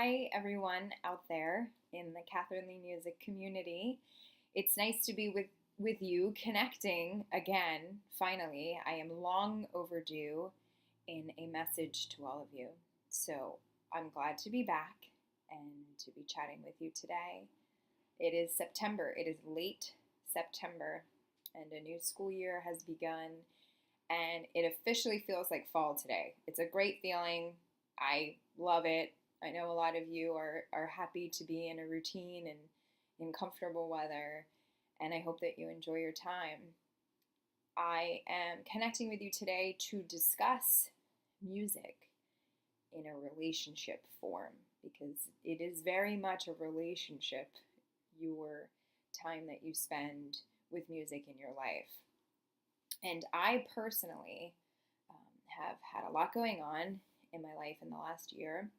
Hi, everyone out there in the Catherine Lee Music community. It's nice to be with you connecting again. Finally, I am long overdue in a message to all of you. So I'm glad to be back and to be chatting with you today. It is September, it is late September, and a new school year has begun, and it officially feels like fall today. It's a great feeling. I love it. I know a lot of you are happy to be in a routine and in comfortable weather, and I hope that you enjoy your time. I am connecting with you today to discuss music in a relationship form because it is very much a relationship, your time that you spend with music in your life. And I personally have had a lot going on in my life in the last year.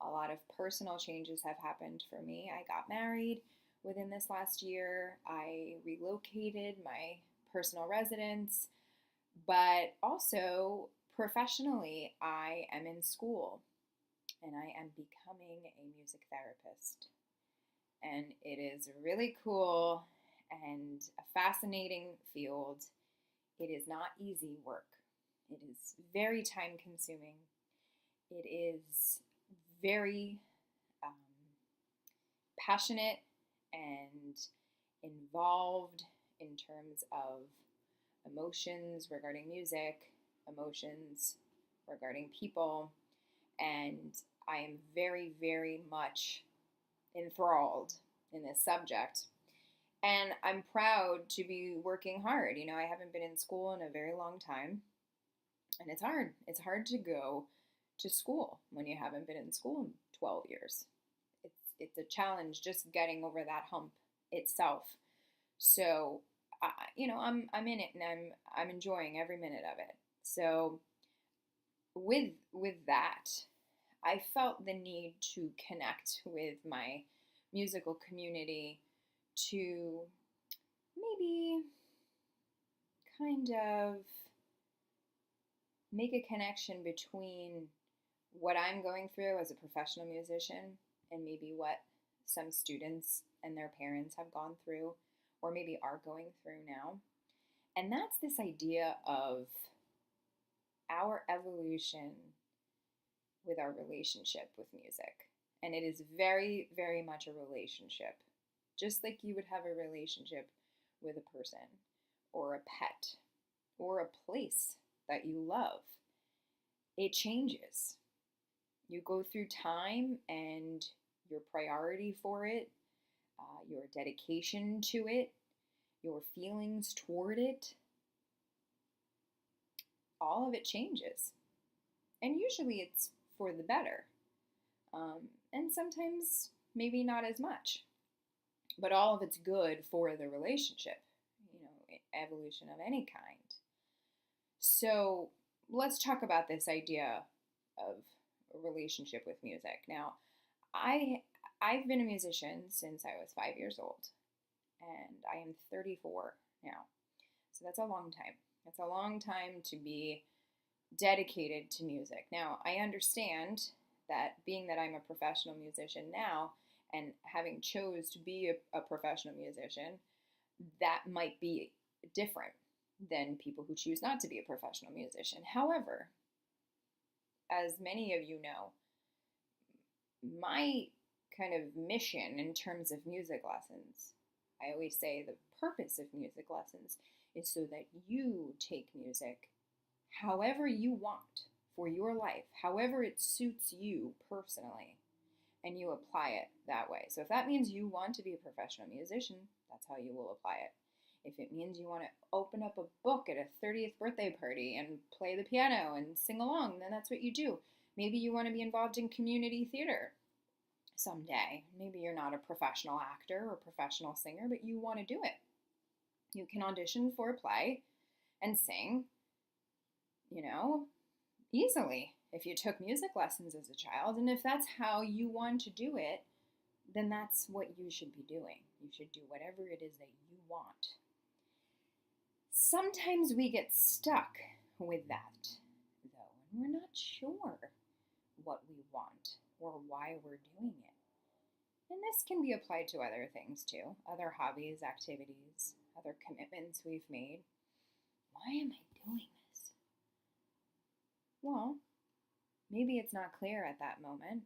A lot of personal changes have happened for me. I got married within this last year. I relocated my personal residence, but also professionally, I am in school and I am becoming a music therapist. And it is really cool and a fascinating field. It is not easy work. It is very time consuming. It is very passionate and involved in terms of emotions regarding music, emotions regarding people, and I am very, very much enthralled in this subject. And I'm proud to be working hard. You know, I haven't been in school in a very long time, and it's hard. It's hard to go to school when you haven't been in school in 12 years. It's a challenge just getting over that hump itself. So, I'm in it and I'm enjoying every minute of it. So, with that, I felt the need to connect with my musical community to maybe kind of make a connection between what I'm going through as a professional musician and maybe what some students and their parents have gone through or maybe are going through now. And that's this idea of our evolution with our relationship with music. And it is very, very much a relationship, just like you would have a relationship with a person or a pet or a place that you love. It changes. You go through time and your priority for it, your dedication to it, your feelings toward it, all of it changes. And usually it's for the better. And sometimes maybe not as much. But all of it's good for the relationship, evolution of any kind. So let's talk about this idea of a relationship with music. Now, I've been a musician since I was 5 years old, and I am 34 now. So that's a long time. It's a long time to be dedicated to music. Now, I understand that being that I'm a professional musician now and having chose to be a professional musician, that might be different than people who choose not to be a professional musician. However, as many of you know, my kind of mission in terms of music lessons, I always say the purpose of music lessons is so that you take music however you want for your life, however it suits you personally, and you apply it that way. So if that means you want to be a professional musician, that's how you will apply it. If it means you want to open up a book at a 30th birthday party and play the piano and sing along, then that's what you do. Maybe you want to be involved in community theater someday. Maybe you're not a professional actor or professional singer, but you want to do it. You can audition for a play and sing, easily if you took music lessons as a child. And if that's how you want to do it, then that's what you should be doing. You should do whatever it is that you want. Sometimes we get stuck with that, though, and we're not sure what we want or why we're doing it. And this can be applied to other things too, other hobbies, activities, other commitments we've made. Why am I doing this? Well, maybe it's not clear at that moment,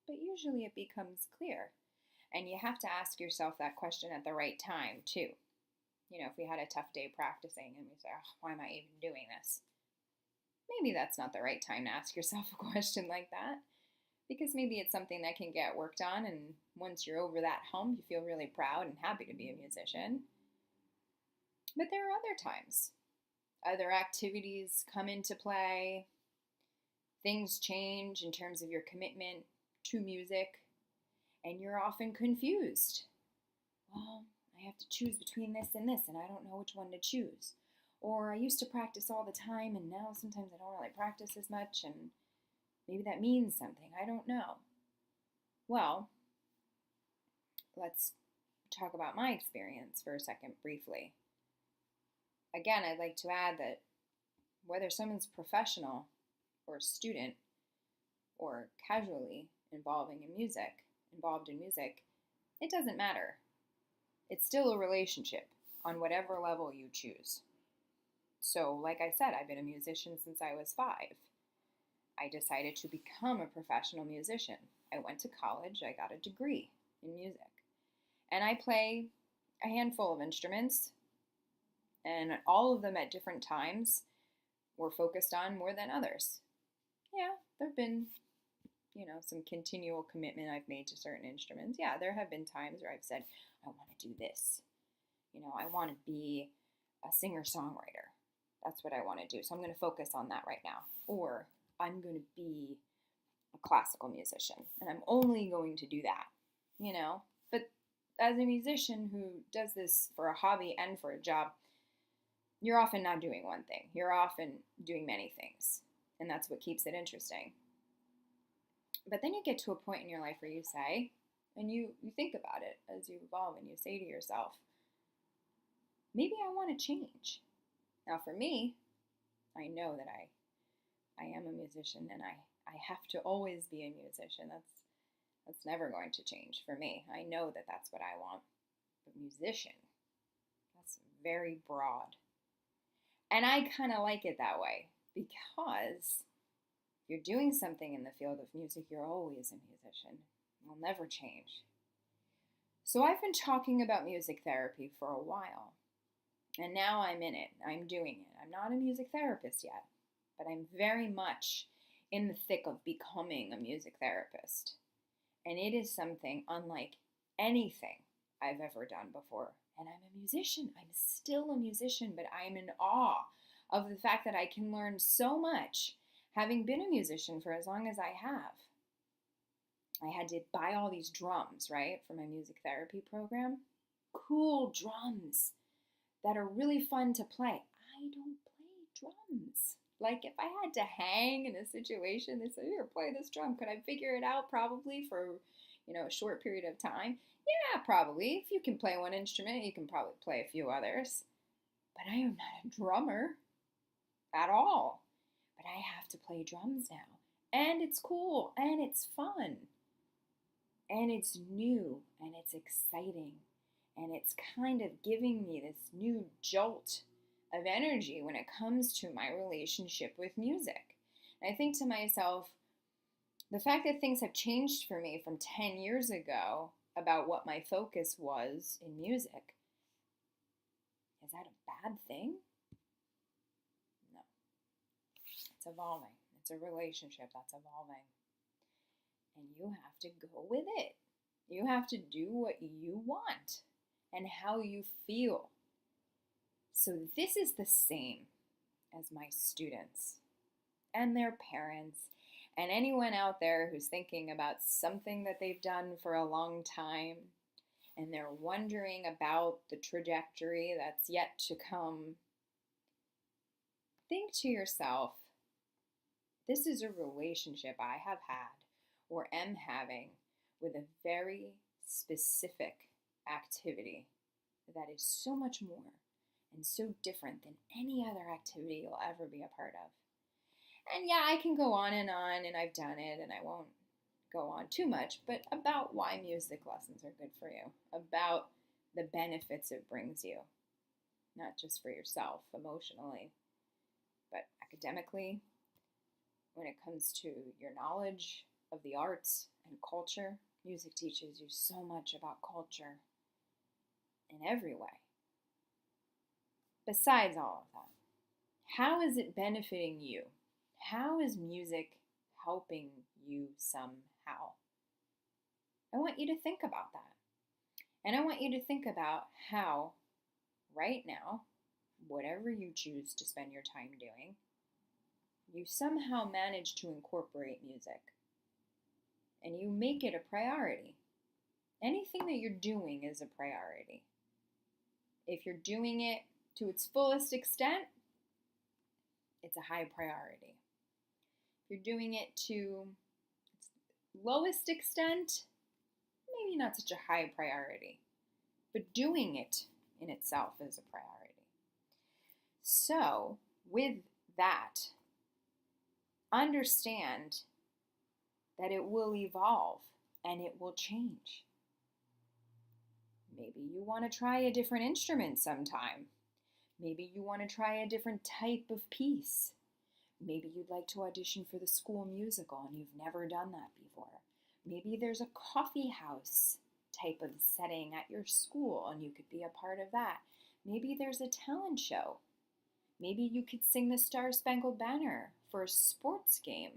but usually it becomes clear. And you have to ask yourself that question at the right time too. You know, if we had a tough day practicing and we say, oh, why am I even doing this? Maybe that's not the right time to ask yourself a question like that, because maybe it's something that can get worked on, and once you're over that hump, you feel really proud and happy to be a musician. But there are other times. Other activities come into play. Things change in terms of your commitment to music, and you're often confused. Well, I have to choose between this and this, and I don't know which one to choose. Or I used to practice all the time, and now sometimes I don't really practice as much, and maybe that means something. I don't know. Well, let's talk about my experience for a second briefly. Again, I'd like to add that whether someone's professional or student or casually involved in music, it doesn't matter. It's still a relationship on whatever level you choose. So, like I said, I've been a musician since I was 5. I decided to become a professional musician. I went to college, I got a degree in music. And I play a handful of instruments, and all of them at different times were focused on more than others. Yeah, there have been, some continual commitment I've made to certain instruments. Yeah, there have been times where I've said, I want to do this. I want to be a singer-songwriter. That's what I want to do. So I'm going to focus on that right now. Or I'm going to be a classical musician, and I'm only going to do that, But as a musician who does this for a hobby and for a job, you're often not doing one thing. You're often doing many things, and that's what keeps it interesting. But then you get to a point in your life where you say, and you think about it as you evolve, and you say to yourself, maybe I want to change. Now for me, I know that I am a musician, and I have to always be a musician. That's never going to change for me. I know that that's what I want. But musician, that's very broad. And I kind of like it that way, because if you're doing something in the field of music, you're always a musician. It'll never change. So I've been talking about music therapy for a while, and now I'm in it. I'm doing it. I'm not a music therapist yet, but I'm very much in the thick of becoming a music therapist. And it is something unlike anything I've ever done before. And I'm a musician. I'm still a musician, but I'm in awe of the fact that I can learn so much having been a musician for as long as I have. I had to buy all these drums, right, for my music therapy program. Cool drums that are really fun to play. I don't play drums. Like, if I had to hang in a situation, they say, here, play this drum. Could I figure it out? Probably for, a short period of time. Yeah, probably. If you can play one instrument, you can probably play a few others. But I am not a drummer at all. But I have to play drums now. And it's cool. And it's fun. And it's new. And it's exciting. And it's kind of giving me this new jolt of energy when it comes to my relationship with music. And I think to myself, the fact that things have changed for me from 10 years ago about what my focus was in music, is that a bad thing? No. It's evolving. It's a relationship that's evolving. And you have to go with it. You have to do what you want and how you feel. So this is the same as my students and their parents and anyone out there who's thinking about something that they've done for a long time and they're wondering about the trajectory that's yet to come. Think to yourself, this is a relationship I have had or am having with a very specific activity that is so much more and so different than any other activity you'll ever be a part of. And yeah, I can go on, and I've done it, and I won't go on too much, but about why music lessons are good for you, about the benefits it brings you, not just for yourself emotionally, but academically, when it comes to your knowledge of the arts and culture. Music teaches you so much about culture in every way. Besides all of that, how is it benefiting you? How is music helping you somehow? I want you to think about that. And I want you to think about how, right now, whatever you choose to spend your time doing, you somehow manage to incorporate music and you make it a priority. Anything that you're doing is a priority. If you're doing it to its fullest extent, it's a high priority. If you're doing it to its lowest extent, maybe not such a high priority. But doing it in itself is a priority. So, with that, understand that it will evolve and it will change. Maybe you want to try a different instrument sometime. Maybe you want to try a different type of piece. Maybe you'd like to audition for the school musical and you've never done that before. Maybe there's a coffee house type of setting at your school and you could be a part of that. Maybe there's a talent show. Maybe you could sing the Star-Spangled Banner for a sports game.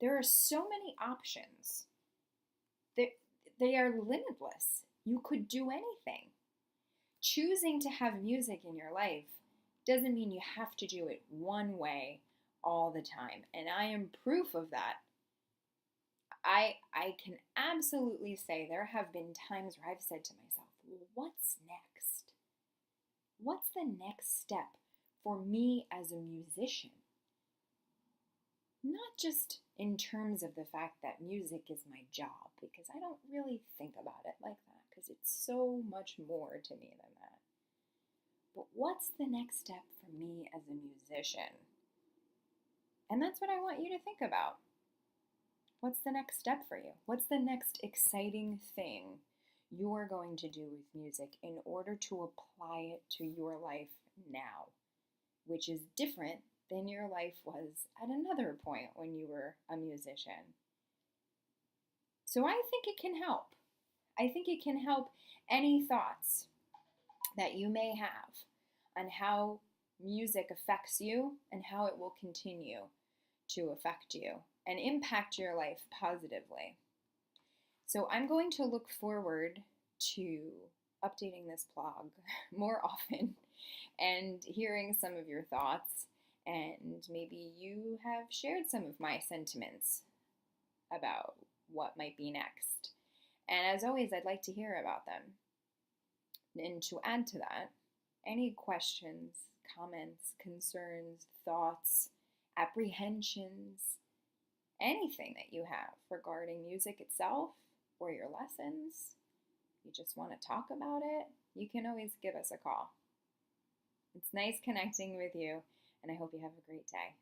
There are so many options. They are limitless. You could do anything. Choosing to have music in your life doesn't mean you have to do it one way all the time. And I am proof of that. I can absolutely say there have been times where I've said to myself, well, what's next? What's the next step for me as a musician? Not just in terms of the fact that music is my job, because I don't really think about it like that, because it's so much more to me than that. But what's the next step for me as a musician? And that's what I want you to think about. What's the next step for you? What's the next exciting thing you're going to do with music in order to apply it to your life now, which is different than your life was at another point when you were a musician? So I think it can help. I think it can help any thoughts that you may have on how music affects you and how it will continue to affect you and impact your life positively. So I'm going to look forward to updating this blog more often and hearing some of your thoughts, and maybe you have shared some of my sentiments about what might be next. And as always, I'd like to hear about them. And to add to that, any questions, comments, concerns, thoughts, apprehensions, anything that you have regarding music itself or your lessons, you just want to talk about it, you can always give us a call. It's nice connecting with you, and I hope you have a great day.